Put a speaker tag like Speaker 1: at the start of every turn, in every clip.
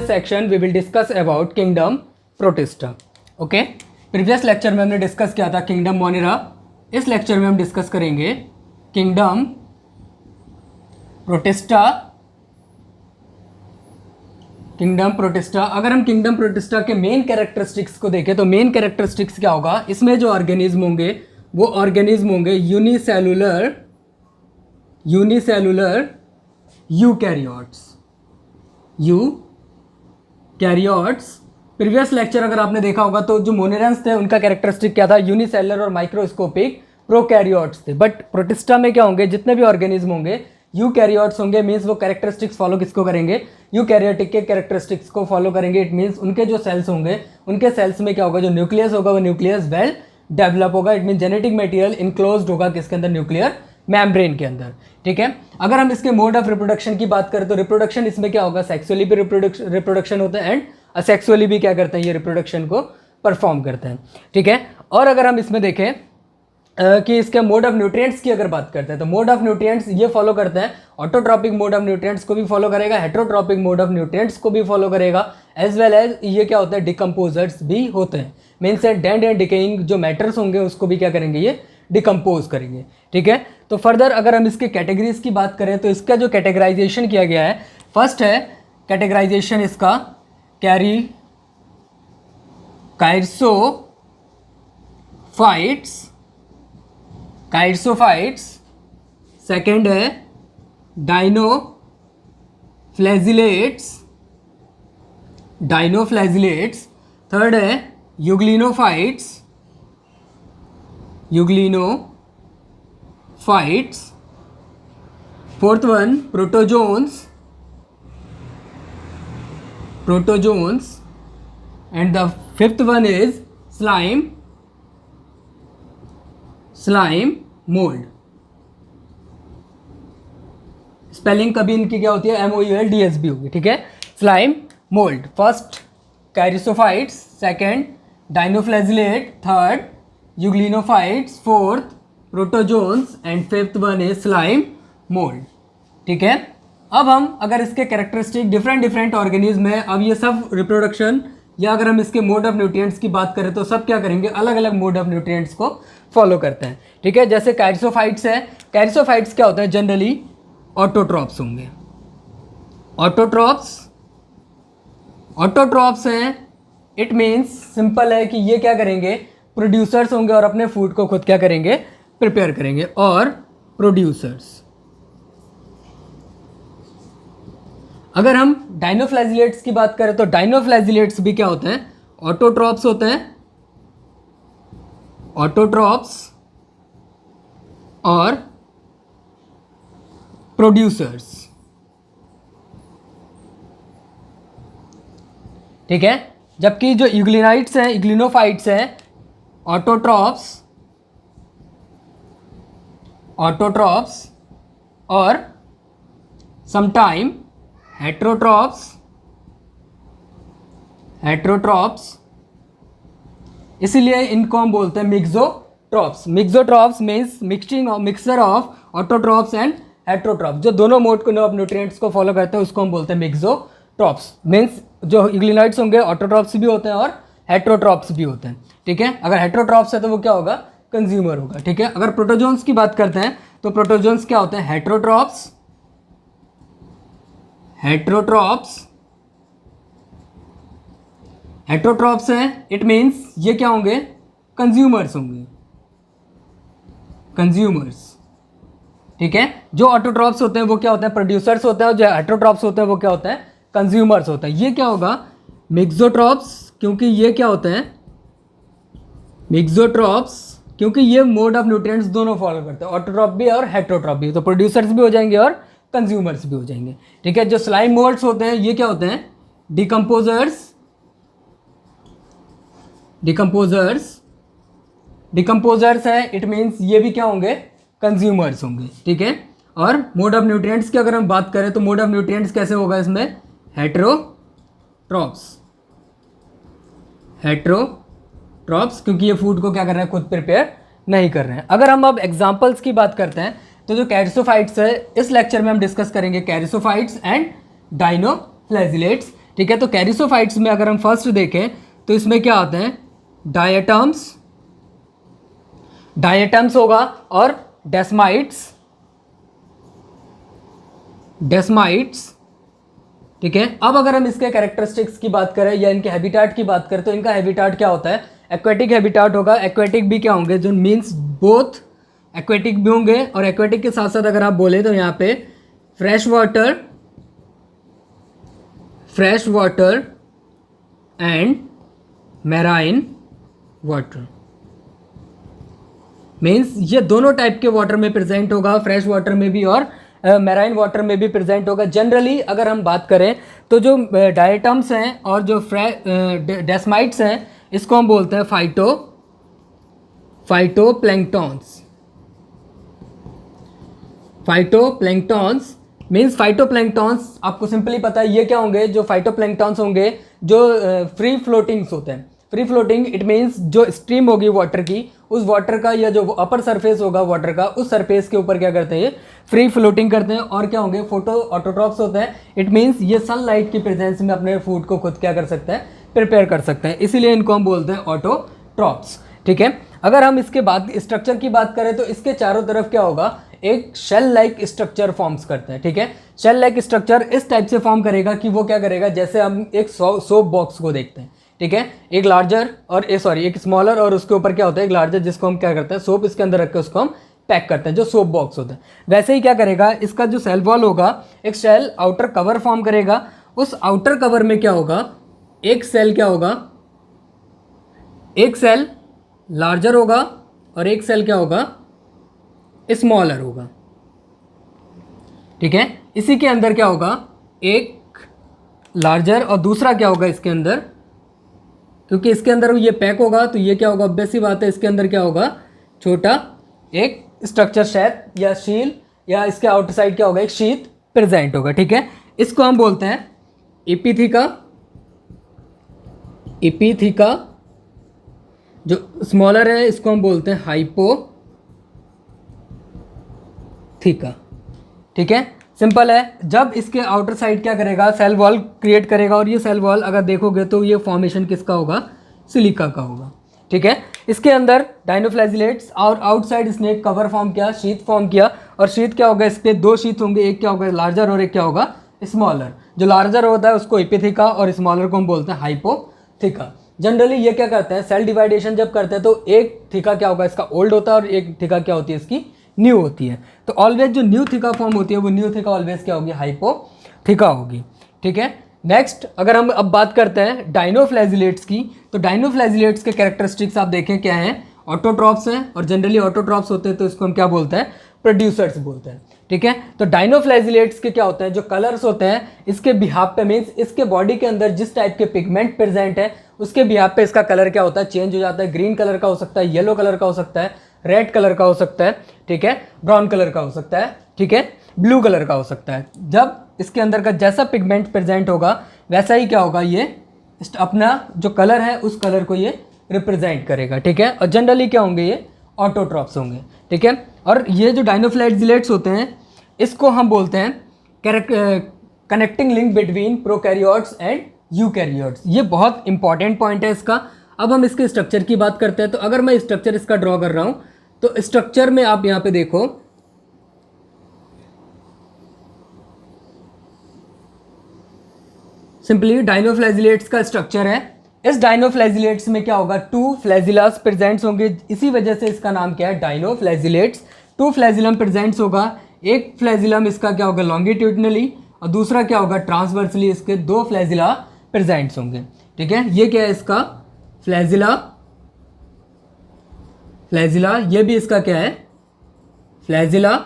Speaker 1: Section we will discuss about kingdom protista. Okay, previous lecture में हमने discuss किया था किंगडम मोनेरा। इस लेक्चर में हम डिस्कस करेंगे किंगडम प्रोटिस्टा। किंगडम प्रोटिस्टा, अगर हम किंगडम प्रोटिस्टा के मेन कैरेक्टरिस्टिक्स को देखें तो मेन कैरेक्टरिस्टिक्स क्या होगा, इसमें जो ऑर्गेनिज्म होंगे वो ऑर्गेनिज्म होंगे यूनिसेलुलर यूकैरियोट्स। प्रीवियस लेक्चर अगर आपने देखा होगा तो जो मोनेरन्स थे उनका कैरेक्टरिस्टिक क्या था, यूनिसेलुलर और माइक्रोस्कोपिक प्रोकैरियोट्स थे। बट प्रोटिस्टा में क्या होंगे, जितने भी ऑर्गेनिज्म होंगे यूकैरियोट्स होंगे। मीन्स वो कैरेक्टरिस्टिक्स फॉलो किसको करेंगे, यूकैरियोटिक के कैरेक्टरिस्टिक्स को फॉलो करेंगे। इट मीन्स उनके जो सेल्स होंगे उनके सेल्स में क्या होगा, जो न्यूक्लियस होगा वो न्यूक्लियस वेल डेवलप होगा। It mean genetic material enclosed होगा किसके अंदर, न्यूक्लियर मेम्ब्रेन के अंदर। ठीक है, अगर हम इसके मोड ऑफ रिप्रोडक्शन की बात करें तो रिप्रोडक्शन इसमें क्या होगा, सेक्सुअली भी रिप्रोडक्शन होता है एंड असेक्सुअली भी क्या करते हैं, ये रिप्रोडक्शन को परफॉर्म करते हैं। ठीक है, और अगर हम इसमें देखें कि इसके मोड ऑफ न्यूट्रिएंट्स की अगर बात करते हैं तो मोड ऑफ न्यूट्रिएंट्स ये फॉलो करते हैं, ऑटोट्रॉपिक मोड ऑफ न्यूट्रिएंट्स को भी फॉलो करेगा, हेटेरोट्रॉपिक मोड ऑफ न्यूट्रिएंट्स को भी फॉलो करेगा, एज वेल एज ये क्या होता है, डिकम्पोजर्स भी होते हैं। मीन्स डेड एंड डिकेइंग जो मैटर्स होंगे उसको भी क्या करेंगे, ये डिकम्पोज करेंगे। ठीक है, तो फर्दर अगर हम इसके कैटेगरीज की बात करें तो इसका जो कैटेगराइजेशन किया गया है, फर्स्ट है कैटेगराइजेशन इसका काइरसोफाइट्स, सेकेंड है डाइनोफ्लैजिलेट्स, थर्ड है euglenophytes, fourth one protozoans and the fifth one is slime mould. Spelling कभी इनकी क्या होती है, MOULDSB होगी। ठीक है, slime mould, first chrysophytes, second dinoflagellate, third euglenophytes, fourth protozoans and fifth one is slime mould. ठीक है, अब हम अगर इसके कैरेक्टरिस्टिक डिफरेंट ऑर्गेनिज्म है, अब ये सब रिप्रोडक्शन या अगर हम इसके मोड ऑफ न्यूट्रिएंट्स की बात करें तो सब क्या करेंगे, अलग अलग मोड ऑफ न्यूट्रिएंट्स को फॉलो करते हैं। ठीक है, जैसे काइरसोफाइट्स है, काइरसोफाइट्स क्या होता है, जनरली ऑटोट्रॉप्स होंगे। ऑटोट्रॉप्स हैं, इट मीन्स सिंपल है कि ये क्या करेंगे, प्रोड्यूसर्स होंगे और अपने फूड को खुद क्या करेंगे, प्रिपेयर करेंगे। और प्रोड्यूसर्स, अगर हम डाइनोफ्लैजिलेट्स की बात करें तो डाइनोफ्लैजिलेट्स भी क्या होते हैं, ऑटोट्रॉप्स होते हैं, ऑटोट्रॉप्स और प्रोड्यूसर्स। ठीक है, जबकि जो इग्लिनोफाइट्स हैं ऑटोट्रॉप्स और समटाइम हेट्रोट्रॉप्स, इसीलिए इनको हम बोलते हैं mixotrophs means mixture of autotrophs and heterotrophs. जो दोनों मोड ऑफ न्यूट्रिएंट्स को फॉलो करते हैं उसको हम बोलते हैं मिक्सोट्रॉप्स। मीन्स जो इग्लिनोइड्स होंगे ऑटोट्रॉप्स भी होते हैं और हेट्रोट्रॉप्स भी होते हैं। ठीक है, अगर हेट्रोट्रॉप्स है तो वो क्या होगा, कंज्यूमर होगा। ठीक है, अगर प्रोटोजोन्स की बात करते हैं तो प्रोटोजोन्स क्या होते हैं, हेट्रोट्रॉप्स हैं, इट मीन्स ये क्या होंगे, कंज्यूमर्स होंगे, ठीक है। जो ऑटोट्रॉप्स होते हैं वो क्या होते हैं, प्रोड्यूसर्स होते हैं, और जो हेट्रोट्रॉप्स होते हैं वो क्या होते हैं, कंज्यूमर्स होते हैं। ये क्या होगा, मिक्सोट्रॉप्स, क्योंकि ये क्या होते हैं, मिक्सोट्रॉप्स क्योंकि ये मोड ऑफ न्यूट्रिएंट्स दोनों फॉलो करते हैं, ऑटोट्रॉप भी और हेट्रोट्रॉप भी, तो प्रोड्यूसर्स भी हो जाएंगे और कंज्यूमर्स भी हो जाएंगे। ठीक है, जो स्लाइम मोल्ड्स होते हैं ये क्या होते हैं, डिकम्पोजर्स है, इट मीन्स ये भी क्या होंगे, कंज्यूमर्स होंगे। ठीक है, और मोड ऑफ न्यूट्रिएंट्स की अगर हम बात करें तो मोड ऑफ न्यूट्रिएंट्स कैसे होगा इसमें, हेट्रोट्रॉप्स, क्योंकि ये फूड को क्या कर रहे हैं, खुद प्रिपेयर नहीं कर रहे हैं। अगर हम अब एग्जांपल्स की बात करते हैं तो जो कैरिसोफाइट्स है, इस लेक्चर में हम डिस्कस करेंगे कैरिसोफाइट्स एंड डाइनोफ्लैजिलेट्स। ठीक है। तो कैरिसोफाइट्स में अगर हम फर्स्ट देखें तो इसमें क्या आते हैं, डायटम्स होगा और डेस्माइट्स, ठीक है। अब अगर हम इसके कैरेक्टरिस्टिक्स की बात करें या इनके हैबिटाट की बात करें तो इनका हैबिटाट क्या होता है, एक्वेटिक हैबिटाट होगा। एक्वेटिक भी क्या होंगे, जो मीन्स बोथ एक्वेटिक भी होंगे और एक्वेटिक के साथ साथ अगर आप बोले तो यहाँ पे fresh water and marine water, means ये दोनों टाइप के वाटर में प्रेजेंट होगा, फ्रेश वाटर में भी और मैराइन वाटर में भी प्रेजेंट होगा। जनरली अगर हम बात करें तो जो डायटम्स हैं और जो डेस्माइट्स हैं इसको हम बोलते हैं फाइटोप्लैंक्टॉन्स मीन्स फाइटोप्लैंक्टॉन्स आपको सिंपली पता है ये क्या होंगे, जो फाइटोप्लैंक्टॉन्स होंगे जो फ्री फ्लोटिंग्स होते हैं। फ्री फ्लोटिंग इट मीन्स जो स्ट्रीम होगी वाटर की, उस वाटर का या जो अपर सरफेस होगा वाटर का, उस सरफेस के ऊपर क्या करते हैं, फ्री फ्लोटिंग करते हैं। और क्या होंगे, ऑटोट्रॉप्स होते हैं। इट मीन्स ये सनलाइट की प्रेजेंस में अपने फूड को खुद क्या कर सकते हैं, प्रिपेयर कर सकते हैं, इसीलिए इनको हम बोलते हैं ऑटोट्रॉप्स, ठीक है। अगर हम इसके बाद स्ट्रक्चर की बात करें तो इसके चारों तरफ क्या होगा, एक शेल लाइक स्ट्रक्चर फॉर्म्स करते हैं, ठीक है। शेल लाइक स्ट्रक्चर इस टाइप से फॉर्म करेगा कि वो क्या करेगा, जैसे हम एक सोप बॉक्स को देखते हैं, ठीक है। एक लार्जर और एक स्मॉलर और उसके ऊपर क्या होता है एक लार्जर, जिसको हम क्या करते हैं सोप इसके अंदर रख के उसको हम पैक करते हैं, जो सोप बॉक्स होता है। वैसे ही क्या करेगा, इसका जो सेल वॉल होगा एक शेल आउटर कवर फॉर्म करेगा। उस आउटर कवर में क्या होगा, एक सेल क्या होगा, एक सेल लार्जर होगा और एक सेल क्या होगा, स्मॉलर होगा, ठीक है। इसी के अंदर क्या होगा, एक लार्जर और दूसरा क्या होगा इसके अंदर, क्योंकि इसके अंदर ये पैक होगा तो ये क्या होगा, ऑब्वियस सी बात है इसके अंदर क्या होगा, छोटा एक स्ट्रक्चर शेल या शील या इसके आउटसाइड क्या होगा, एक शीथ प्रेजेंट होगा, ठीक है। इसको हम बोलते हैं इपीथिका। जो स्मॉलर है इसको हम बोलते हैं हाइपोथिका, ठीक है। सिंपल है। जब इसके आउटर साइड क्या करेगा, सेल वॉल क्रिएट करेगा और ये सेल वॉल अगर देखोगे तो ये फॉर्मेशन किसका होगा, सिलिका का होगा, ठीक है। इसके अंदर डाइनोफ्लैजिलेट्स और आउटसाइड इसने एक कवर फॉर्म किया, शीथ फॉर्म किया, और शीथ क्या होगा, इसके दो शीथ होंगे, एक क्या होगा लार्जर और एक क्या होगा स्मॉलर। जो लार्जर होता है उसको इपिथिका और स्मॉलर को हम बोलते हैं हाइपोथिका। जनरली ये क्या करते हैं, सेल डिवाइडेशन जब करते हैं तो एक थिका क्या होगा इसका ओल्ड होता है और एक थिका क्या होती है इसकी न्यू होती है। तो ऑलवेज जो न्यू थिका फॉर्म होती है वो न्यू थिका ऑलवेज क्या होगी, हाइपोथिका होगी, ठीक है। नेक्स्ट अगर हम अब बात करते हैं डाइनोफ्लैजिलेट्स की, तो डाइनोफ्लैजिलेट्स के कैरेक्टरिस्टिक्स आप देखें क्या हैं, ऑटोट्रॉप्स हैं, और जनरली ऑटोट्रॉप्स होते हैं तो इसको हम क्या बोलते हैं, प्रोड्यूसर्स बोलते हैं, ठीक है। तो डाइनोफ्लैजिलेट्स के क्या होते हैं, जो कलर्स होते हैं इसके बिहाफ पे, मीन्स इसके बॉडी के अंदर जिस टाइप के पिगमेंट प्रेजेंट है उसके बिहाफ पे इसका कलर क्या होता है, चेंज हो जाता है। ग्रीन कलर का हो सकता है, येलो कलर का हो सकता है, रेड कलर का हो सकता है, ठीक है, ब्राउन कलर का हो सकता है, ठीक है, ब्लू कलर का हो सकता है। जब इसके अंदर का जैसा पिगमेंट प्रेजेंट होगा वैसा ही क्या होगा, ये अपना जो कलर है उस कलर को ये रिप्रेजेंट करेगा, ठीक है। और जनरली क्या होंगे, ये ऑटोट्रॉप्स होंगे, ठीक है। और ये जो डाइनोफ्लैजिलेट्स होते हैं इसको हम बोलते हैं connecting link between prokaryotes and eukaryotes. ये बहुत इंपॉर्टेंट पॉइंट है इसका। अब हम इसके स्ट्रक्चर की बात करते हैं। तो अगर मैं स्ट्रक्चर इसका ड्रॉ कर रहा हूँ तो स्ट्रक्चर में आप यहाँ पे देखो, सिंपली डाइनोफ्लैजिलेट्स का स्ट्रक्चर है। इस डाइनोफ्लैजिलेट्स में क्या होगा, टू फ्लैजिलास प्रेजेंट्स होंगे, इसी वजह से इसका नाम क्या है, डाइनोफ्लैजिलेट्स। टू फ्लैजिलम प्रेजेंट्स होगा, एक फ्लैजिलम इसका क्या होगा लॉन्गिट्यूडनली और दूसरा क्या होगा ट्रांसवर्सली, इसके दो फ्लैजिला प्रेजेंट्स होंगे, ठीक है। ये क्या है इसका फ्लैजिला, ये भी इसका क्या है फ्लैजिला,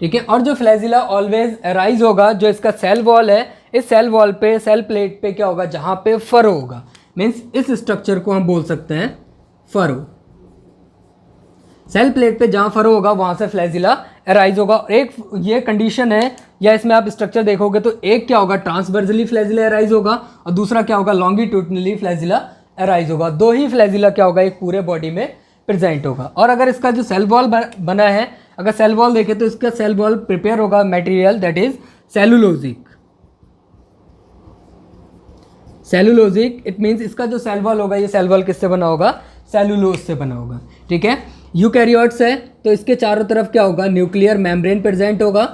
Speaker 1: ठीक है। और जो फ्लैजिला ऑलवेज अराइज होगा, जो इसका सेल वॉल है, इस सेल वॉल पे, सेल प्लेट पे क्या होगा, जहाँ पे फरो होगा, मीन्स इस स्ट्रक्चर को हम बोल सकते हैं फरो। सेल प्लेट पे जहाँ फरो होगा वहाँ से फ्लैजिला अराइज होगा। एक ये कंडीशन है, या इसमें आप स्ट्रक्चर देखोगे तो एक क्या होगा ट्रांसवर्सली फ्लैजिला अराइज होगा और दूसरा क्या होगा लॉन्गिट्यूडनली फ्लैजिला अराइज होगा। दो ही फ्लैजिला क्या होगा एक पूरे बॉडी में प्रेजेंट होगा। और अगर इसका जो सेल वॉल बना है, अगर सेल वॉल देखें तो इसका सेल वॉल प्रिपेयर होगा material that is cellulosic, cellulosic, it means इसका जो सेल वॉल होगा, ये सेल वॉल किससे बना होगा, सेलुलोज से बना होगा, ठीक है। यूकैरियोट्स है तो इसके चारों तरफ क्या होगा, न्यूक्लियर मेम्ब्रेन प्रेजेंट होगा।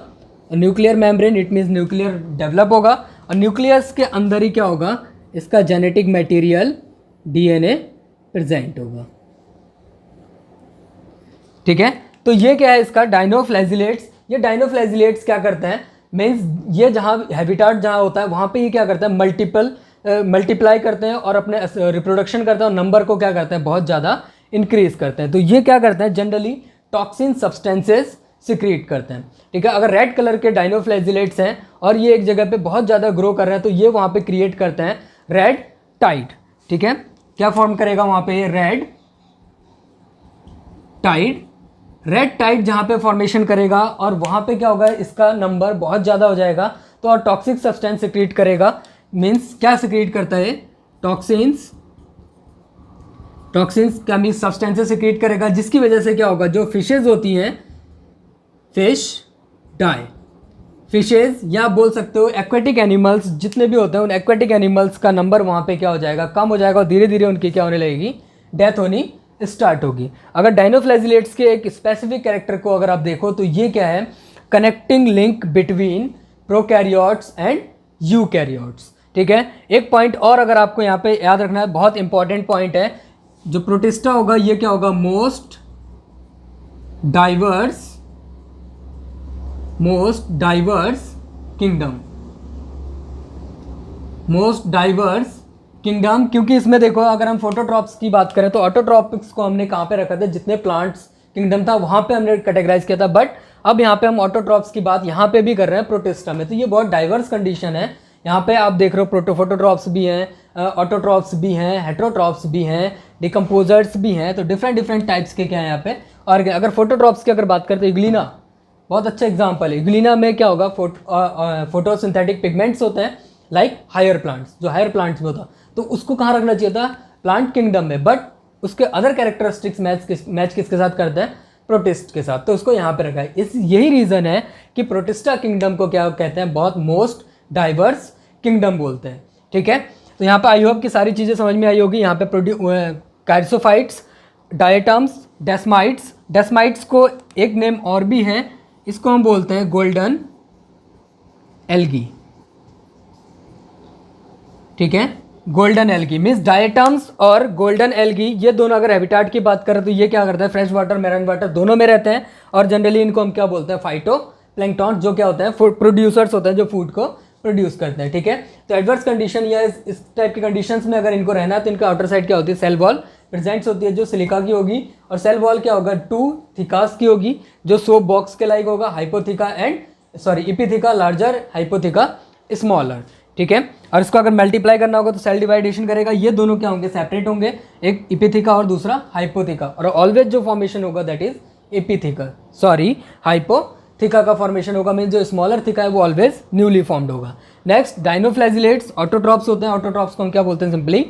Speaker 1: Nuclear membrane it means nuclear develop होगा, और न्यूक्लियस के अंदर ही क्या होगा, इसका जेनेटिक मटेरियल डीएनए प्रेजेंट होगा, ठीक है। तो ये क्या है इसका डायनोफ्लैजिलेट्स। ये डायनोफ्लैजिलेट्स क्या करते हैं, मीन्स ये जहाँ हैबिटाट जहाँ होता है वहाँ पे ये क्या करता है, मल्टीप्लाई करते हैं और अपने रिप्रोडक्शन करते हैं और नंबर को क्या करते हैं, बहुत ज़्यादा इंक्रीज करते हैं। तो ये क्या करते हैं, जनरली टॉक्सिन सब्सटेंसेस सिक्रीट करते हैं, ठीक है। अगर रेड कलर के डायनोफ्लैजिलेट्स हैं और ये एक जगह पे बहुत ज़्यादा ग्रो कर रहे हैं तो ये वहाँ पे क्रिएट करते हैं रेड टाइड, ठीक है। क्या फॉर्म करेगा वहाँ पे, रेड टाइड। रेड टाइड जहाँ पे फॉर्मेशन करेगा और वहाँ पे क्या होगा, इसका नंबर बहुत ज़्यादा हो जाएगा तो और टॉक्सिक सब्सटेंस सिक्रीट करेगा। मीन्स क्या सिक्रीट करता है, टॉक्सिन्स क्या मीन्स सब्सटेंसेस सिक्रीट करेगा, जिसकी वजह से क्या होगा, जो फिशेज होती हैं, फिश डाई, फिशेज या बोल सकते हो एक्वेटिक एनिमल्स जितने भी होते हैं उन एक्वेटिक एनिमल्स का नंबर वहाँ पे क्या हो जाएगा, कम हो जाएगा और धीरे धीरे उनकी क्या होने लगेगी, डेथ होनी स्टार्ट होगी। अगर डायनोफ्लैजिलेट्स के एक स्पेसिफिक कैरेक्टर को अगर आप देखो तो ये क्या है, connecting link between prokaryotes and eukaryotes, ठीक है। एक पॉइंट और अगर आपको यहाँ पे याद रखना है, बहुत इंपॉर्टेंट पॉइंट है, जो प्रोटिस्टा होगा ये क्या होगा, मोस्ट डाइवर्स किंगडम, क्योंकि इसमें देखो अगर हम फोटोट्रॉप्स की बात करें तो ऑटोट्रॉपिक्स को हमने कहाँ पे रखा था, जितने प्लांट्स किंगडम था वहाँ पे हमने कैटेगराइज किया था, बट अब यहाँ पे हम ऑटोट्रॉप्स की बात यहाँ पे भी कर रहे हैं प्रोटिस्टा में। तो ये बहुत डाइवर्स कंडीशन है। यहाँ पे आप देख रहे हो फोटोट्रॉप्स भी हैं, ऑटोट्रॉप्स भी हैं, हेट्रोट्रॉप्स भी हैं, डिकम्पोजर्स भी हैं, तो डिफरेंट टाइप्स के क्या है यहाँ पे। और अगर फोटोट्रॉप्स की अगर बात करें तो इग्लिना बहुत अच्छा एग्जाम्पल है। इग्लिना में क्या होगा, फोटोसिंथेटिक पिगमेंट्स होते हैं लाइक हायर प्लांट्स, जो हायर प्लांट्स में होता, तो उसको कहाँ रखना चाहिए था, प्लांट किंगडम में, बट उसके अदर कैरेक्टरिस्टिक्स मैच किसके साथ करते हैं, प्रोटिस्ट के साथ, तो उसको यहाँ पे रखा है। यही रीज़न है कि प्रोटिस्टा किंगडम को क्या कहते हैं, बहुत मोस्ट डाइवर्स किंगडम बोलते हैं, ठीक है। तो यहाँ पे आई होप कि सारी चीज़ें समझ में आई होगी। यहाँ पे कैरिसोफाइट्स, डायटम्स, डेस्माइट्स को एक नेम और भी है, इसको हम बोलते हैं गोल्डन एल्गी, ठीक है। गोल्डन एल्गी मीन्स डायटम्स और गोल्डन एल्गी, ये दोनों अगर हैबिटाट की बात करें तो ये क्या करता है, फ्रेश वाटर मैरीन वाटर दोनों में रहते हैं, और जनरली इनको हम क्या बोलते हैं, फाइटो प्लैंक्टन, जो क्या होता है फूड प्रोड्यूसर्स होते हैं, जो फूड को प्रोड्यूस करते हैं, ठीक है। तो एडवर्स कंडीशन या इस टाइप की कंडीशंस में अगर इनको रहना है तो इनका आउटर साइड क्या होती है, सेल वॉल प्रेजेंट्स होती है जो सिलिका की होगी, और सेल वॉल क्या होगा, 2 थिकास की होगी जो सोप बॉक्स के लाइक होगा, इपिथिका लार्जर, हाइपोथिका स्मॉलर, ठीक है। और इसको अगर मल्टीप्लाई करना होगा तो सेल डिवाइडेशन करेगा, ये दोनों क्या होंगे, सेपरेट होंगे, एक इपिथिका और दूसरा हाइपोथिका, और ऑलवेज जो फॉर्मेशन होगा दैट इज हाइपोथिका का फॉर्मेशन होगा, मीन जो स्मॉलर थिका है वो ऑलवेज न्यूली फॉर्म्ड होगा। नेक्स्ट डायनोफ्लैजिलेट्स, ऑटोट्रॉप्स होते हैं, ऑटोट्रॉप्स को हम क्या बोलते हैं, सिंपली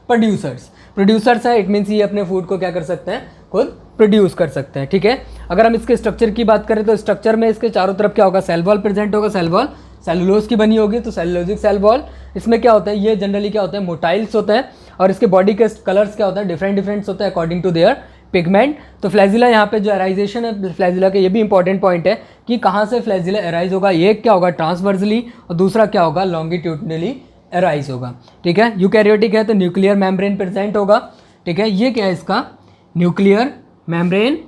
Speaker 1: प्रोड्यूसर्स है, इट मीन्स ये अपने फूड को क्या कर सकते हैं, खुद प्रोड्यूस कर सकते हैं, ठीक है। अगर हम इसके स्ट्रक्चर की बात करें तो स्ट्रक्चर में इसके चारों तरफ क्या होगा, सेल वॉल प्रेजेंट होगा, सेल वॉल सेलुलोज की बनी होगी तो सेलुलोजिक सेल वॉल। इसमें क्या होता है, ये जनरली क्या होता है, मोटाइल्स होते हैं, और इसके बॉडी के कलर्स क्या होता है, डिफरेंट होते हैं अकॉर्डिंग टू देयर पिगमेंट। तो फ्लैजिला यहाँ पे जो एराइजेशन है फ्लैजिला के, ये भी इंपॉर्टेंट पॉइंट है कि कहाँ से फ्लैजिला एराइज होगा, एक क्या होगा ट्रांसवर्सली और दूसरा क्या होगा लॉन्गिट्यूडनली एराइज होगा, ठीक है। यूकैरियोटिक है तो न्यूक्लियर मेम्ब्रेन प्रेजेंट होगा, ठीक है। ये क्या है इसका न्यूक्लियर मेम्ब्रेन,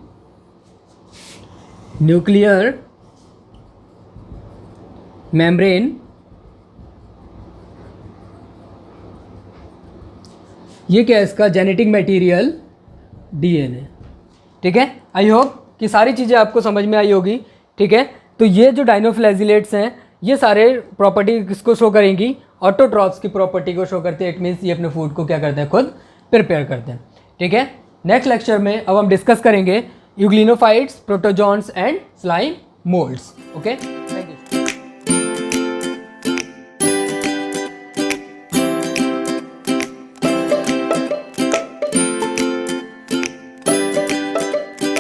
Speaker 1: ये क्या है इसका जेनेटिक मटेरियल डीएनए, ठीक है। आई होप कि सारी चीज़ें आपको समझ में आई होगी, ठीक है। तो ये जो डायनोफ्लैजिलेट्स हैं ये सारे प्रॉपर्टी किसको शो करेंगी, ऑटोट्रॉप्स की प्रॉपर्टी को शो करते हैं, इट मीन्स ये अपने फूड को क्या करते हैं, खुद प्रिपेयर करते हैं, ठीक है। नेक्स्ट लेक्चर में अब हम डिस्कस करेंगे euglenophytes, protozoans and slime moulds, okay.